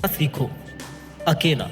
सीखो। अकेला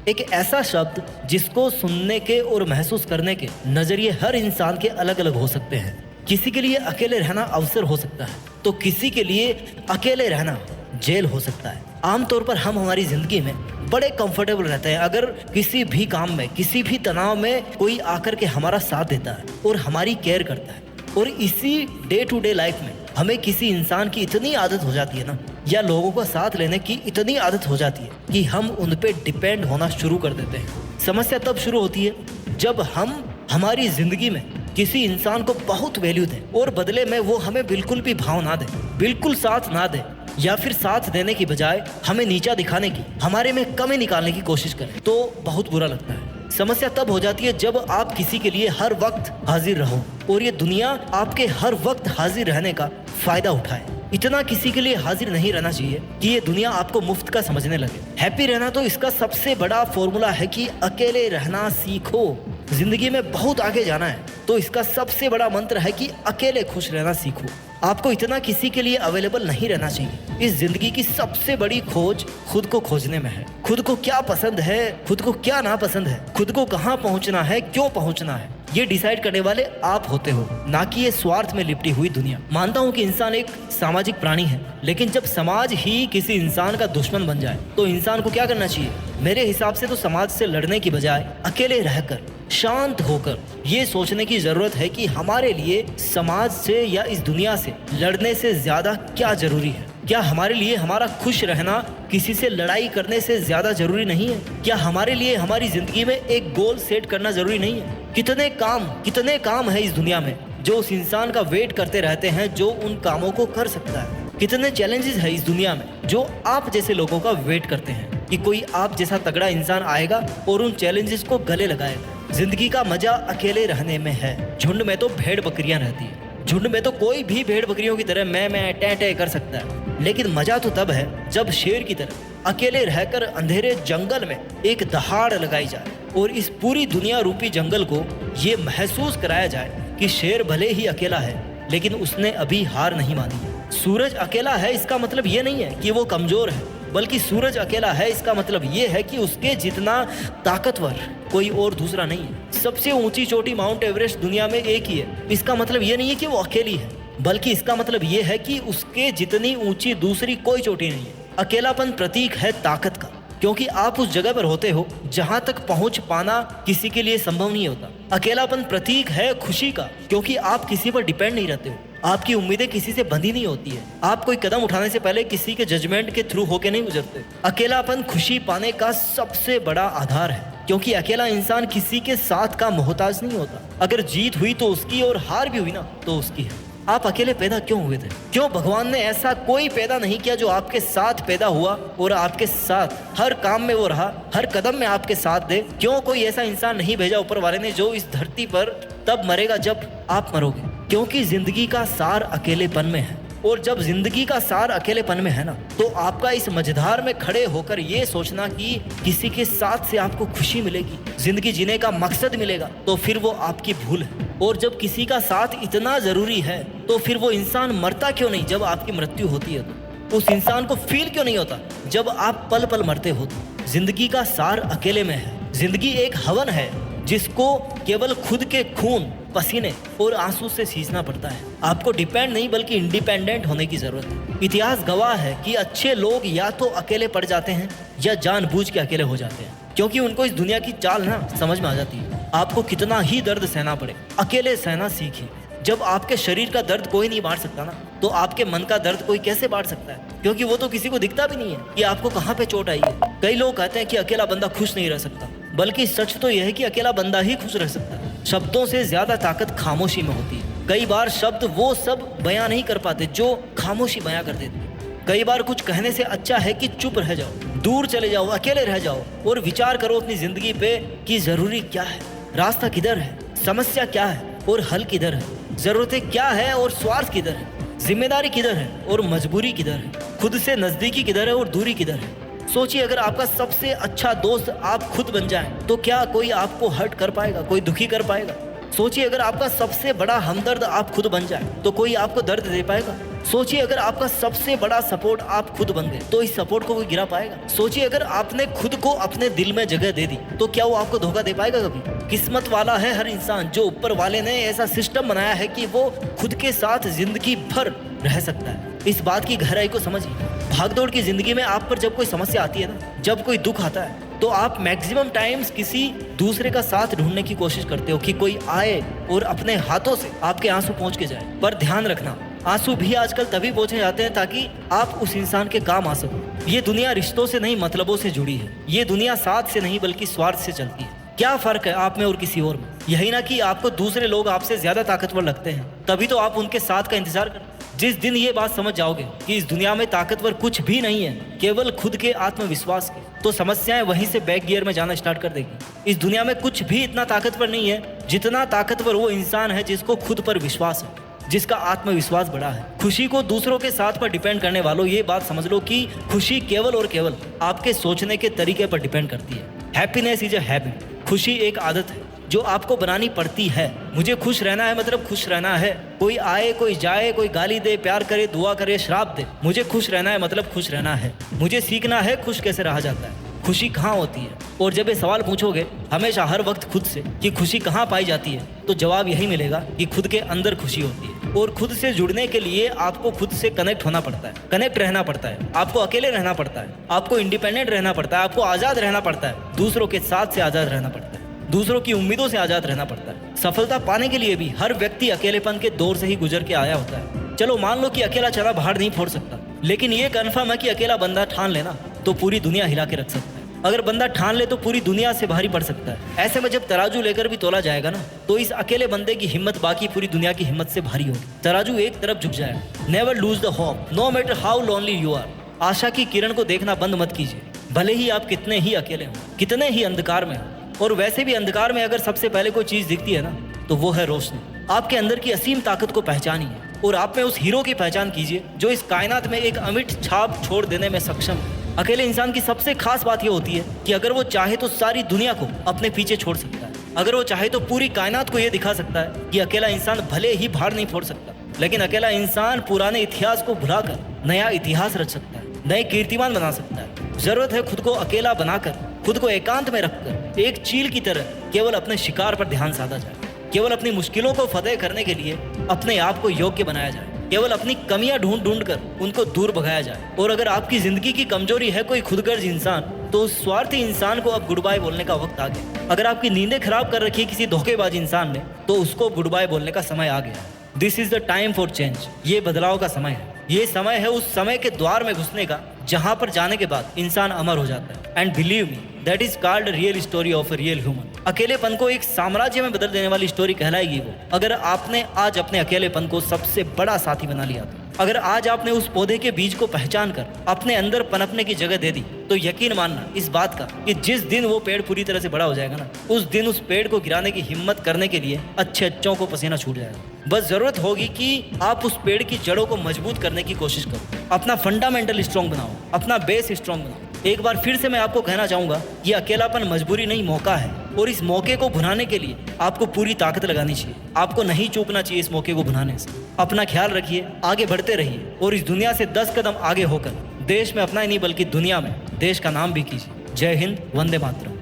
एक ऐसा शब्द जिसको सुनने के और महसूस करने के नजरिए हर इंसान के अलग अलग हो सकते हैं। किसी के लिए अकेले रहना अवसर हो सकता है तो किसी के लिए अकेले रहना जेल हो सकता है। आमतौर पर हम हमारी जिंदगी में बड़े कंफर्टेबल रहते हैं अगर किसी भी काम में, किसी भी तनाव में कोई आकर के हमारा साथ देता है और हमारी केयर करता है। और इसी डे टू डे लाइफ में हमें किसी इंसान की इतनी आदत हो जाती है ना, या लोगों का साथ लेने की इतनी आदत हो जाती है कि हम उन पे डिपेंड होना शुरू कर देते हैं। समस्या तब शुरू होती है जब हम हमारी जिंदगी में किसी इंसान को बहुत वैल्यू दें और बदले में वो हमें बिल्कुल भी भाव ना दे, बिल्कुल साथ ना दे, या फिर साथ देने की बजाय हमें नीचा दिखाने की, हमारे में कमी निकालने की कोशिश करें, तो बहुत बुरा लगता है। समस्या तब हो जाती है जब आप किसी के लिए हर वक्त हाजिर रहो और ये दुनिया आपके हर वक्त हाजिर रहने का फायदा उठाए। इतना किसी के लिए हाजिर नहीं रहना चाहिए कि ये दुनिया आपको मुफ्त का समझने लगे। हैप्पी रहना तो इसका सबसे बड़ा फॉर्मूला है कि अकेले रहना सीखो। जिंदगी में बहुत आगे जाना है तो इसका सबसे बड़ा मंत्र है कि अकेले खुश रहना सीखो। आपको इतना किसी के लिए अवेलेबल नहीं रहना चाहिए। इस जिंदगी की सबसे बड़ी खोज खुद को खोजने में है। खुद को क्या पसंद है, खुद को क्या नापसंद है, खुद को कहाँ पहुँचना है, क्यों पहुँचना है, ये डिसाइड करने वाले आप होते हो, ना कि ये स्वार्थ में लिपटी हुई दुनिया। मानता हूँ कि इंसान एक सामाजिक प्राणी है, लेकिन जब समाज ही किसी इंसान का दुश्मन बन जाए तो इंसान को क्या करना चाहिए? मेरे हिसाब से तो समाज से लड़ने की बजाय अकेले रहकर, शांत होकर ये सोचने की जरूरत है कि हमारे लिए समाज से या इस दुनिया से लड़ने से ज्यादा क्या जरूरी है। क्या हमारे लिए हमारा खुश रहना किसी से लड़ाई करने से ज्यादा जरूरी नहीं है? क्या हमारे लिए हमारी जिंदगी में एक गोल सेट करना जरूरी नहीं है? कितने काम है इस दुनिया में जो उस इंसान का वेट करते रहते हैं जो उन कामों को कर सकता है। कितने चैलेंजेस है इस दुनिया में जो आप जैसे लोगों का वेट करते हैं कि कोई आप जैसा तगड़ा इंसान आएगा और उन चैलेंजेस को गले लगाएगा। जिंदगी का मजा अकेले रहने में है। झुंड में तो भेड़ बकरियां रहती है, झुंड में तो कोई भी भेड़ बकरियों की तरह मैं टै कर सकता है, लेकिन मजा तो तब है जब शेर की तरह अकेले रहकर अंधेरे जंगल में एक दहाड़ लगाई जाए और इस पूरी दुनिया रूपी जंगल को ये महसूस कराया जाए कि शेर भले ही अकेला है लेकिन उसने अभी हार नहीं मानी। सूरज अकेला है इसका मतलब ये नहीं है कि वो कमजोर है, बल्कि सूरज अकेला है इसका मतलब ये है कि उसके जितना ताकतवर कोई और दूसरा नहीं है। सबसे ऊंची चोटी माउंट एवरेस्ट दुनिया में एक ही है, इसका मतलब ये नहीं है कि वो अकेली है, बल्कि इसका मतलब ये है कि उसके जितनी ऊंची दूसरी कोई चोटी नहीं है। अकेलापन प्रतीक है ताकत का, क्योंकि आप उस जगह पर होते हो जहां तक पहुंच पाना किसी के लिए संभव नहीं होता। अकेलापन प्रतीक है खुशी का, क्योंकि आप किसी पर डिपेंड नहीं रहते हो, आपकी उम्मीदें किसी से बंधी नहीं होती है, आप कोई कदम उठाने से पहले किसी के जजमेंट के थ्रू होके नहीं गुजरते। अकेलापन खुशी पाने का सबसे बड़ा आधार है, क्योंकि अकेला इंसान किसी के साथ का मोहताज नहीं होता। अगर जीत हुई तो उसकी और हार भी हुई ना तो उसकी है। आप अकेले पैदा क्यों हुए थे? क्यों भगवान ने ऐसा कोई पैदा नहीं किया जो आपके साथ पैदा हुआ और आपके साथ हर काम में वो रहा, हर कदम में आपके साथ दे? क्यों कोई ऐसा इंसान नहीं भेजा ऊपर वाले ने जो इस धरती पर तब मरेगा जब आप मरोगे? क्योंकि जिंदगी का सार अकेलेपन में है, और जब जिंदगी का सार अकेलेपन में है ना, तो आपका इस मझधार में खड़े होकर ये सोचना कि किसी के साथ से आपको खुशी मिलेगी, जिंदगी जीने का मकसद मिलेगा, तो फिर वो आपकी भूल है। और जब किसी का साथ इतना जरूरी है तो फिर वो इंसान मरता क्यों नहीं जब आपकी मृत्यु होती है? तो उस इंसान को फील क्यों नहीं होता जब आप पल पल मरते हो? जिंदगी का सार अकेले में है। जिंदगी एक हवन है जिसको केवल खुद के खून, पसीने और आंसू से सींचना पड़ता है। आपको डिपेंड नहीं बल्कि इंडिपेंडेंट होने की जरूरत है। इतिहास गवाह है कि अच्छे लोग या तो अकेले पड़ जाते हैं या जानबूझ के अकेले हो जाते हैं, क्योंकि उनको इस दुनिया की चाल ना समझ में आ जाती है। आपको कितना ही दर्द सहना पड़े, अकेले सहना सीखिए। जब आपके शरीर का दर्द कोई नहीं बांट सकता ना, तो आपके मन का दर्द कोई कैसे बांट सकता है? क्योंकि वो तो किसी को दिखता भी नहीं है कि आपको कहाँ पे चोट आई है। कई लोग कहते हैं कि अकेला बंदा खुश नहीं रह सकता, बल्कि सच तो यह है कि अकेला बंदा ही खुश रह सकता है। शब्दों से ज्यादा ताकत खामोशी में होती है। कई बार शब्द वो सब बयां नहीं कर पाते जो खामोशी बयां कर देती है। कई बार कुछ कहने से अच्छा है कि चुप रह जाओ, दूर चले जाओ, अकेले रह जाओ और विचार करो अपनी जिंदगी पे कि जरूरी क्या है, रास्ता किधर है, समस्या क्या है और हल किधर है, जरूरतें क्या है और स्वार्थ किधर है, जिम्मेदारी किधर है और मजबूरी किधर है, खुद से नजदीकी किधर है और दूरी किधर है। सोचिए, अगर आपका सबसे अच्छा दोस्त आप खुद बन जाएं तो क्या कोई आपको हर्ट कर पाएगा, कोई दुखी कर पाएगा? सोचिए, अगर आपका सबसे बड़ा हमदर्द आप खुद बन जाए तो कोई आपको दर्द दे पाएगा? सोचिए अगर आपका सबसे बड़ा सपोर्ट आप खुद बन गए तो इस सपोर्ट को कोई गिरा पाएगा? सोचिए अगर आपने खुद को अपने दिल में जगह दे दी तो क्या वो आपको धोखा दे पाएगा कभी? किस्मत वाला है हर इंसान जो ऊपर वाले ने ऐसा सिस्टम बनाया है कि वो खुद के साथ जिंदगी भर रह सकता है। इस बात की गहराई को समझिए। भागदौड़ की जिंदगी में आप पर जब कोई समस्या आती है ना, जब कोई दुख आता है, तो आप मैक्सिमम टाइम्स किसी दूसरे का साथ ढूंढने की कोशिश करते हो कि कोई आए और अपने हाथों से आपके आंसू पहुंच के जाए। पर ध्यान रखना, आंसू भी आजकल तभी पहुंचे जाते हैं ताकि आप उस इंसान के काम आ सको। ये दुनिया रिश्तों से नहीं मतलबों से जुड़ी है। ये दुनिया साथ से नहीं बल्कि स्वार्थ से चलती है। क्या फर्क है आप में और किसी और में? यही ना कि आपको दूसरे लोग आपसे ज्यादा ताकतवर लगते हैं, तभी तो आप उनके साथ का इंतजार करते हैं। जिस दिन ये बात समझ जाओगे कि इस दुनिया में ताकतवर कुछ भी नहीं है, केवल खुद के आत्मविश्वास के, तो समस्याएं वहीं से बैक गियर में जाना स्टार्ट कर देगी। इस दुनिया में कुछ भी इतना ताकतवर नहीं है जितना ताकतवर वो इंसान है जिसको खुद पर विश्वास है, जिसका आत्मविश्वास बड़ा है। खुशी को दूसरों के साथ पर डिपेंड करने वालों, ये बात समझ लो कि खुशी केवल और केवल आपके सोचने के तरीके पर डिपेंड करती है। Happiness is a habit. खुशी एक आदत है जो आपको बनानी पड़ती है। मुझे खुश रहना है मतलब खुश रहना है। कोई आए कोई जाए, कोई गाली दे, प्यार करे, दुआ करे, श्राप दे, मुझे खुश रहना है मतलब खुश रहना है। मुझे सीखना है खुश कैसे रहा जाता है, खुशी कहाँ होती है। और जब ये सवाल पूछोगे हमेशा हर वक्त खुद से कि खुशी कहाँ पाई जाती है, तो जवाब यही मिलेगा कि खुद के अंदर खुशी होती है। और खुद से जुड़ने के लिए आपको खुद से कनेक्ट होना पड़ता है, कनेक्ट रहना पड़ता है। आपको अकेले रहना पड़ता है, आपको इंडिपेंडेंट रहना पड़ता है, आपको आज़ाद रहना पड़ता है, दूसरों के साथ से आज़ाद रहना पड़ता है, दूसरों की उम्मीदों से आज़ाद रहना पड़ता है। सफलता पाने के लिए भी हर व्यक्ति अकेलेपन के दौर से ही गुजर के आया होता है। चलो मान लो कि अकेला चना बाहर नहीं फोड़ सकता, लेकिन ये कन्फर्म है कि अकेला बंदा ठान लेना तो पूरी दुनिया हिला के रख सकता है। अगर बंदा ठान ले तो पूरी दुनिया से भारी पड़ सकता है। ऐसे में जब तराजू लेकर भी तोला जाएगा ना, तो इस अकेले बंदे की हिम्मत बाकी पूरी दुनिया की हिम्मत से भारी होगी। तराजू एक तरफ झुक जाएगा। Never lose the hope, no matter how lonely you are. आशा की किरण को देखना बंद मत कीजिए, भले ही आप कितने ही अकेले हो, कितने ही अंधकार में हो। और वैसे भी अंधकार में अगर सबसे पहले कोई चीज दिखती है ना, तो वो है रोशनी। आपके अंदर की असीम ताकत को पहचानिए और आप में उस हीरो की पहचान कीजिए जो इस कायनात में एक अमिट छाप छोड़ देने में सक्षम है। अकेले इंसान की सबसे खास बात यह होती है कि अगर वो चाहे तो सारी दुनिया को अपने पीछे छोड़ सकता है। अगर वो चाहे तो पूरी कायनात को यह दिखा सकता है कि अकेला इंसान भले ही भार नहीं फोड़ सकता, लेकिन अकेला इंसान पुराने इतिहास को भुलाकर नया इतिहास रच सकता है, नए कीर्तिमान बना सकता है। जरूरत है खुद को अकेला बनाकर, खुद को एकांत में रखकर एक चील की तरह केवल अपने शिकार पर ध्यान साधा जाए। केवल अपनी मुश्किलों को फतेह करने के लिए अपने आप को योग्य बनाया जाए। केवल अपनी कमियां ढूंढ ढूंढ कर उनको दूर भगाया जाए। और अगर आपकी जिंदगी की कमजोरी है कोई खुदगर्ज इंसान, तो उस स्वार्थी इंसान को अब गुड बाय बोलने का वक्त आ गया। अगर आपकी नींदें खराब कर रखी है किसी धोखेबाज इंसान ने, तो उसको गुड बाय बोलने का समय आ गया। This is the time for change. ये बदलाव का समय है। ये समय है उस समय के द्वार में घुसने का जहां पर जाने के बाद इंसान अमर हो जाता है। And believe me, that is called real story of a real human. अकेलेपन को एक साम्राज्य में बदल देने वाली स्टोरी कहलाएगी वो, अगर आपने आज अपने अकेलेपन को सबसे बड़ा साथी बना लिया तो। अगर आज आपने उस पौधे के बीज को पहचान कर अपने अंदर पनपने की जगह दे दी, तो यकीन मानना इस बात का कि जिस दिन वो पेड़ पूरी तरह से बड़ा हो जाएगा ना, उस दिन उस पेड़ को गिराने की हिम्मत करने के लिए अच्छे अच्छों को पसीना छूट जाएगा। बस जरूरत होगी कि आप उस पेड़ की जड़ों को मजबूत करने की कोशिश करो, अपना फंडामेंटल स्ट्रॉन्ग बनाओ, अपना बेस स्ट्रॉन्ग बनाओ। एक बार फिर से मैं आपको कहना चाहूंगा, ये अकेलापन मजबूरी नहीं मौका है, और इस मौके को भुनाने के लिए आपको पूरी ताकत लगानी चाहिए। आपको नहीं चूकना चाहिए इस मौके को भुनाने से। अपना ख्याल रखिए, आगे बढ़ते रहिए और इस दुनिया से 10 कदम आगे होकर देश में अपना ही नहीं बल्कि दुनिया में देश का नाम भी कीजिए। जय हिंद, वंदे मातरम।